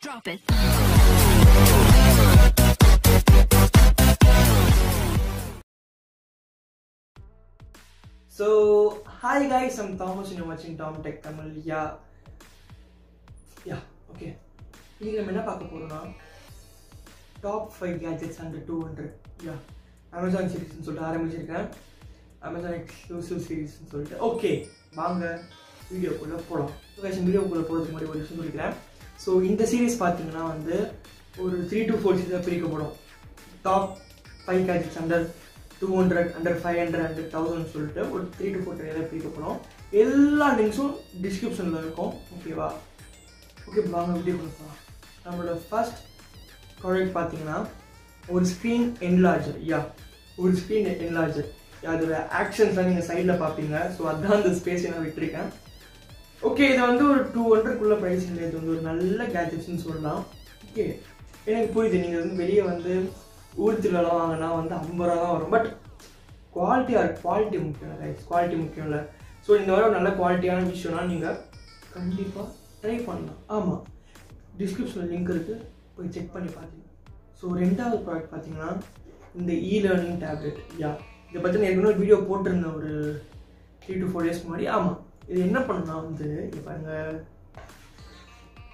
Drop it. So, hi guys, I'm Thomas and you're watching TOMTECHTAMIL. Yeah, okay. Today I'm going to talk top 5 gadgets under 200. Yeah, Amazon series in Amazon exclusive series in okay, banga video kulla polam. So guys, video kulla poradhukku mudiyum oru vishayam sollikiren. So இந்த series பாத்தீங்கன்னா வந்து ஒரு 3 to 4 சீரிஸா பிரிக்கப்படும். Top 5 gadgets under 200, under 500, under 1000 சொல்லிட்டு ஒரு 3 to 4 trailer பிரிக்கப்படும். எல்லா லிங்க்ஸும் டிஸ்கிரிப்ஷன்ல இருக்கும். ஓகேவா? ஓகே, வாங்க வீடியோக்குள்ள போலாம். நம்மளோட ஃபர்ஸ்ட் ப்ராடக்ட் பாத்தீங்கன்னா ஒரு ஸ்கிரீன் என்லார்ஜர். ஒரு ஸ்கிரீன் என்லார்ஜர். அதோட ஆக்ஷன்ஸ்லாம் நீங்கள் சைடில் பார்ப்பீங்க. ஸோ அதுதான் அந்த ஸ்பேஸை நான் விட்டுருக்கேன். ஓகே, இது வந்து ஒரு 200 ப்ரைஸ் இல்லை. இது வந்து ஒரு நல்ல கேஜெட்ஸ்ன்னு சொல்லலாம். ஓகே, எனக்கு புரியுது. நீங்கள் வந்து வெளியே வந்து ஊர் திருவிழாலாம் வாங்கினா வந்து 50 ரூபா தான் வரும். பட் குவாலிட்டி முக்கியம் ரைஸ், குவாலிட்டி முக்கியம் இல்லை. ஸோ இந்த மாதிரி ஒரு நல்ல குவாலிட்டியான விஷயம்னா நீங்கள் கண்டிப்பாக ட்ரை பண்ணலாம். ஆமாம், டிஸ்கிரிப்ஷனில் லிங்க் இருக்குது, போய் செக் பண்ணி பார்த்தீங்க. ஸோ ரெண்டாவது ப்ராடக்ட் பார்த்தீங்கன்னா இந்த லேர்னிங் டேப்லெட். இதை பற்றி நான் ஏற்கனவே வீடியோ போட்டிருந்தேன் ஒரு 3 to 4 டேஸ் முன்னாடி. ஆமாம், இது என்ன பண்ணணும்னா வந்து இப்போ பாருங்கள்,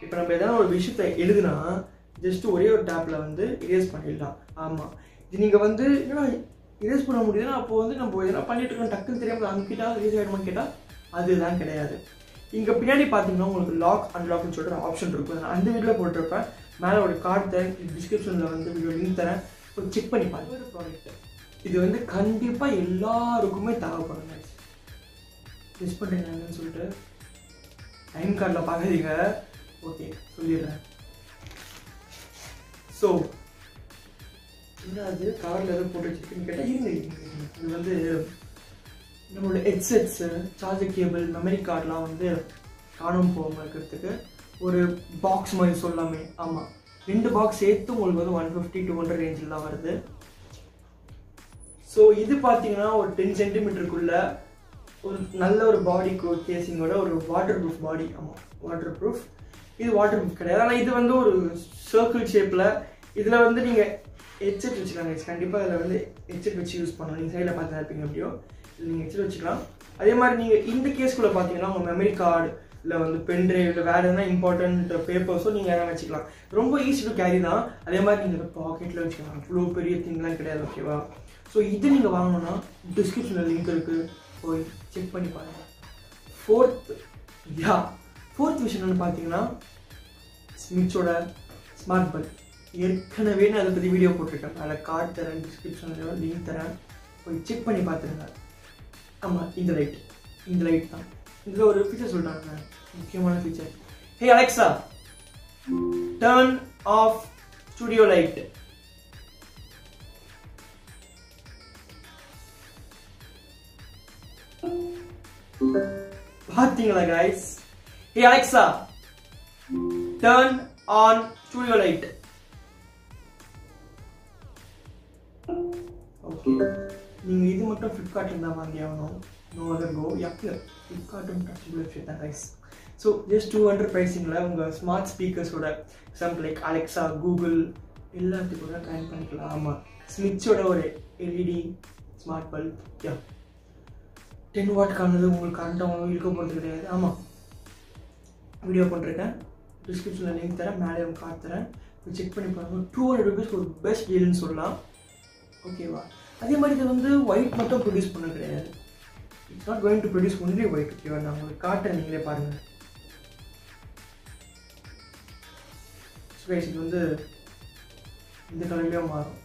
இப்போ நம்ம எதாவது ஒரு விஷயத்தை எழுதுனா ஜஸ்ட் ஒரே ஒரு டேப்பில் வந்து இரேஸ் பண்ணிடலாம். ஆமாம், இது நீங்கள் வந்து ஏன்னா இரேஸ் பண்ண முடியுதுன்னா அப்போ வந்து நம்ம எதனா பண்ணிட்டு இருக்கோம், டக்குன்னு தெரியாமல் அங்கே கேட்டால் ரீஸ் ஆகிடுமான்னு கேட்டால் அதுதான் கிடையாது. இங்கே பின்னாடி பார்த்தீங்கன்னா உங்களுக்கு லாக் அன்லாக்னு சொல்லிட்டு ஆப்ஷன் இருக்கும். நான் அந்த வீடியோவில் போட்டிருப்பேன். மேலே ஒரு கார்டு தரேன், டிஸ்கிரிப்ஷனில் வந்து வீடியோ லிங்க் தரேன், போய் செக் பண்ணி பாருங்க. ஒரு ப்ராடக்ட் இது வந்து கண்டிப்பாக எல்லாருக்குமே தேவைப்படுங்க. மிஸ் பண்ணுறீங்கன்னு சொல்லிட்டு டைம் கார்டில் பார்க்காதீங்க. ஓகே, சொல்லிடுறேன். ஸோ என்ன அது கவரில் எதுவும் போட்டு வச்சுருக்குன்னு கேட்டால் இருங்க. இது வந்து நம்மளோட ஹெட்செட்ஸு, சார்ஜர் கேபிள், மெமரி கார்டெலாம் வந்து காணாமல் போகாமல் இருக்கிறதுக்கு ஒரு பாக்ஸ் மாதிரி சொல்லாமே. ஆமாம், 2 பாக்ஸ் சேர்த்து உங்களுக்கு வந்து 150-200 ரேஞ்சில் தான் வருது. ஸோ இது பார்த்தீங்கன்னா ஒரு 10 சென்டிமீட்டருக்குள்ள ஒரு நல்ல ஒரு பாடி கேசிங்கோட ஒரு வாட்டர் ப்ரூஃப் பாடி. ஆமாம், வாட்டர் ப்ரூஃப். இது வாட்டர் ப்ரூஃப் கிடையாது, ஆனால் இது வந்து ஒரு சர்க்கிள் ஷேப்பில். இதில் வந்து நீங்கள் ஹெட்செட் வச்சுக்கலாம். கண்டிப்பாக இதில் வந்து ஹெட்செட் வச்சு யூஸ் பண்ணலாம். நீங்கள் சைடில் பார்த்து இருப்பீங்க எப்படியோ, இதில் நீங்கள் ஹெட்செட் வச்சுக்கலாம். அதே மாதிரி நீங்கள் இந்த கேஸ்குள்ளே பார்த்தீங்கன்னா உங்கள் மெமரி கார்டு இல்லை வந்து பென்ட்ரைவ் இல்லை வேறு எதனா இம்பார்ட்டன்ட் பேப்பர்ஸும் நீங்கள் எதாவது வச்சுக்கலாம். ரொம்ப ஈஸி டு கேரி தான். அதே மாதிரி நீங்கள் பாக்கெட்டில் வச்சுக்கலாம். அவ்வளோ பெரிய திங்லாம் கிடையாது. ஓகேவா? ஸோ இது நீங்கள் வாங்கணும்னா டிஸ்கிரிப்ஷனில் லிங்க் இருக்குது, போய் செக் பண்ணி பாருங்கள். ஃபோர்த் விஷயம் என்னென்னு பார்த்தீங்கன்னா ஸ்மிச்சோட ஸ்மார்ட் பல்ப். ஏற்கனவே நான் அதை பற்றி வீடியோ போட்டிருக்கேன். அதில் கார்டு தரேன், டிஸ்கிரிப்ஷனில் லிங்க் தரேன், போய் செக் பண்ணி பார்த்துருங்க. ஆமாம், இந்த லைட் தான். இதில் ஒரு ஃபீச்சர் சொல்கிறாங்க, முக்கியமான feature. Hey Alexa, turn off studio light. பார்த்தீங்களா guys? Hey Alexa, turn on studio light. Okay, நீங்கள் இது மட்டும் ஃப்ளிப்கார்ட்டில் தான் வாங்கி ஆகணும். No other go. ஃப்ளிப்கார்ட்டும் ட்ரஸ்டபிள் வெப்சைட் தான் கைஸ். ஸோ ஜஸ்ட் 200 ப்ரைஸிங்கில் உங்கள் ஸ்மார்ட் ஸ்பீக்கர்ஸோட எக்ஸாம்பிள் லைக் அலெக்ஸா, கூகுள் எல்லாத்துக்கும் கூட கனெக்ட் பண்ணிக்கலாம். ஆமாம், ஸ்மிச்சோட ஒரு எல்இடி ஸ்மார்ட் பல்ப். 10 வாட்கானது உங்களுக்கு கரண்ட்டாக இருக்க போகிறது கிடையாது. ஆமாம், வீடியோ பண்ணிருக்கேன், டிஸ்கிரிப்ஷனில் லிங்க் தரேன், மேலே கார்டு தரேன், செக் பண்ணி பாருங்கள். 200 ரூபீஸ்க்கு ஒரு பெஸ்ட் டீல்னு சொல்லலாம். ஓகேவா? அதே மாதிரி இது வந்து ஒயிட் மட்டும் ப்ரொடியூஸ் பண்ண கிடையாது. It's not going to produce only white. ஓகேவா? நான் உங்களுக்கு காட்டுறேன், நீங்களே பாருங்கள். இது வந்து இந்த கலர்லேயும் மாறும்.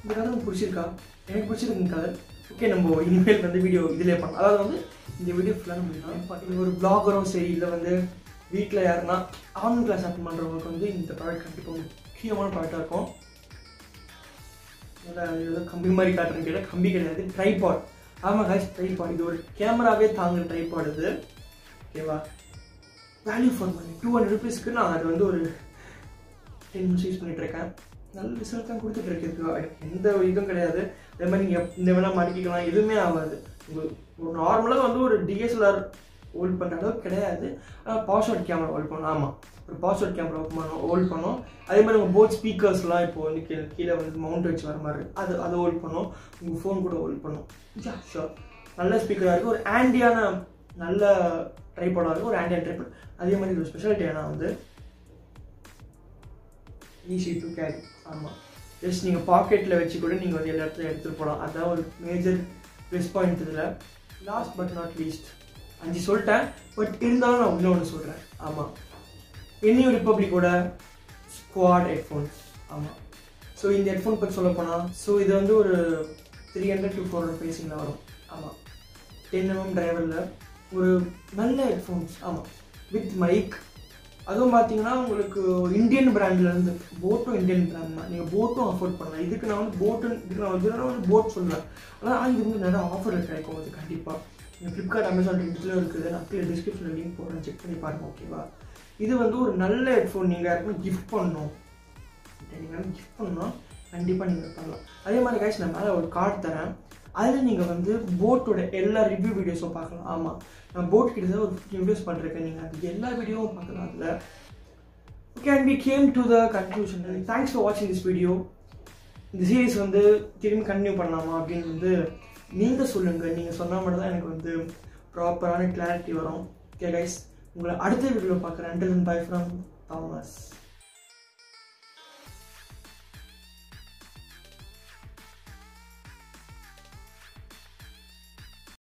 இந்த கலர் உங்களுக்கு பிடிச்சிருக்கா? எனக்கு பிடிச்சிருக்கு இந்த கலர். ஓகே, நம்ம இனிமேல் வந்து வீடியோ இதிலே பண்ணலாம். அதாவது வந்து இந்த வீடியோ ஃபுல்லாக நம்ம ஒரு பிளாகரும் சரி, இல்லை வந்து வீட்டில் யாருன்னா ஆன்லைன் கிளாஸ் அட்டன் பண்ணுறவங்களுக்கு வந்து இந்த ப்ராடக்ட் கண்டிப்பாக முக்கியமான ப்ராடக்டாக இருக்கும். ஏதோ கம்பி மாதிரி காட்டுறேன்னு கேட்டால் கம்பி கிடையாது, ட்ரைபாட். ஆமாம் கைஸ், ட்ரைபாட். இது ஒரு கேமராவே தாங்குற ட்ரைபாட் இது. ஓகேவா? Value for money. 200 ரூபீஸ்க்கு நான் அது வந்து ஒரு 10 நிமிஷம் யூஸ் பண்ணிகிட்ருக்கேன். நல்ல ரிசல்ட் தான் கொடுத்துட்டு இருக்கு. எந்த இதுவும் கிடையாது. அதே மாதிரி நீங்கள் இந்த வேணால் மடிக்கலாம், எதுவுமே ஆகாது. உங்களுக்கு நார்மலாக வந்து ஒரு டிஎஸ்எல்ஆர் ஹோல்ட் பண்ணுற அளவுக்கு கிடையாது. ஆனால் பாஸ்வேர்ட் கேமரா ஹோல்ட் பண்ணணும். ஆமாம், ஒரு பாஸ்வேர்ட் கேமரா ஹோல்ட் பண்ணோம். அதே மாதிரி உங்கள் போட் ஸ்பீக்கர்ஸ்லாம் இப்போ வந்து கீழே வந்து மவுண்ட் வச்சு வர மாதிரி அது ஹோல்ட் பண்ணும். உங்கள் ஃபோன் கூட ஹோல்ட் பண்ணும். ஷோர், நல்ல ஸ்பீக்கராக இருக்குது. ஒரு ஆண்டியான நல்ல ட்ரைபாடாக இருக்குது, ஒரு ஆண்டியான ட்ரைபாட். அதே மாதிரி ஒரு ஸ்பெஷாலிட்டி ஏன்னா வந்து ஈஸி டு கேரி. ஆமாம், ஜஸ்ட் நீங்கள் பாக்கெட்டில் வச்சு கூட நீங்கள் வந்து எல்லா இடத்துல எடுத்துகிட்டு போகலாம். அதுதான் ஒரு மேஜர் ப்ளஸ் பாயிண்ட் இதில். லாஸ்ட் பட் நாட் லீஸ்ட் 5 சொல்லிட்டேன், பட் இருந்தாலும் நான் இன்னொன்று சொல்கிறேன். ஆமாம், இன்னும் ரிப்பப்ளிக்கோட ஸ்குவாட் ஹெட்ஃபோன்ஸ். ஆமாம், ஸோ இந்த ஹெட்ஃபோன் பற்றி சொல்ல போனால், ஸோ இது வந்து ஒரு 300 to 400 ப்ரைஸிங்கில் வரும். ஆமாம், 10mm டிரைவரில் ஒரு நல்ல ஹெட்ஃபோன்ஸ். ஆமாம், வித் மைக். அதுவும் பார்த்தீங்கன்னா உங்களுக்கு இந்தியன் பிராண்ட்லேருந்து போட்டும் இந்தியன் பிராண்ட் தான். நீங்கள் போட்டும் அஃபோர்ட் பண்ணலாம். இதுக்கு நான் வந்து போட் சொல்லுவேன். ஆனால் இது வந்து நிறைய ஆஃபரில் கிடைக்கும். அது கண்டிப்பாக நீங்கள் ஃப்ளிப்கார்ட், அமேசான் ரெண்டுலேயும் இருக்குது. நான் கீழே டிஸ்கிரிப்ஷனில் லிங்க் போடுறேன், செக் பண்ணி பாருங்கள். ஓகேவா? இது வந்து ஒரு நல்ல ஹெட்ஃபோன். நீங்கள் யாருக்கும் கிஃப்ட் பண்ணணும், கண்டிப்பாக நீங்கள் பண்ணலாம். அதே மாதிரி கைஸ், நான் மேலே ஒரு கார்டு தரேன். அதில் நீங்கள் வந்து போட்டோட எல்லா ரிவ்யூ வீடியோஸும் பார்க்கலாம். ஆமாம், நான் போட் கிட்ட ஒரு 50 வீடியோஸ் பண்ணிருக்கேன். நீங்கள் அது எல்லா வீடியோவும் பார்க்கலாம் அதில். Okay, and we came to the conclusion. Thanks for வாட்சிங் திஸ் வீடியோ. இந்த சீரீஸ் வந்து திரும்பி கண்டினியூ பண்ணலாமா அப்படின்னு வந்து நீங்கள் சொல்லுங்கள். நீங்கள் சொன்னால் மட்டும் தான் எனக்கு வந்து ப்ராப்பரான கிளாரிட்டி வரும். ஓகே கைஸ், உங்களை அடுத்த வீடியோவில் பார்க்குறேன். Until then, bye from Thomas.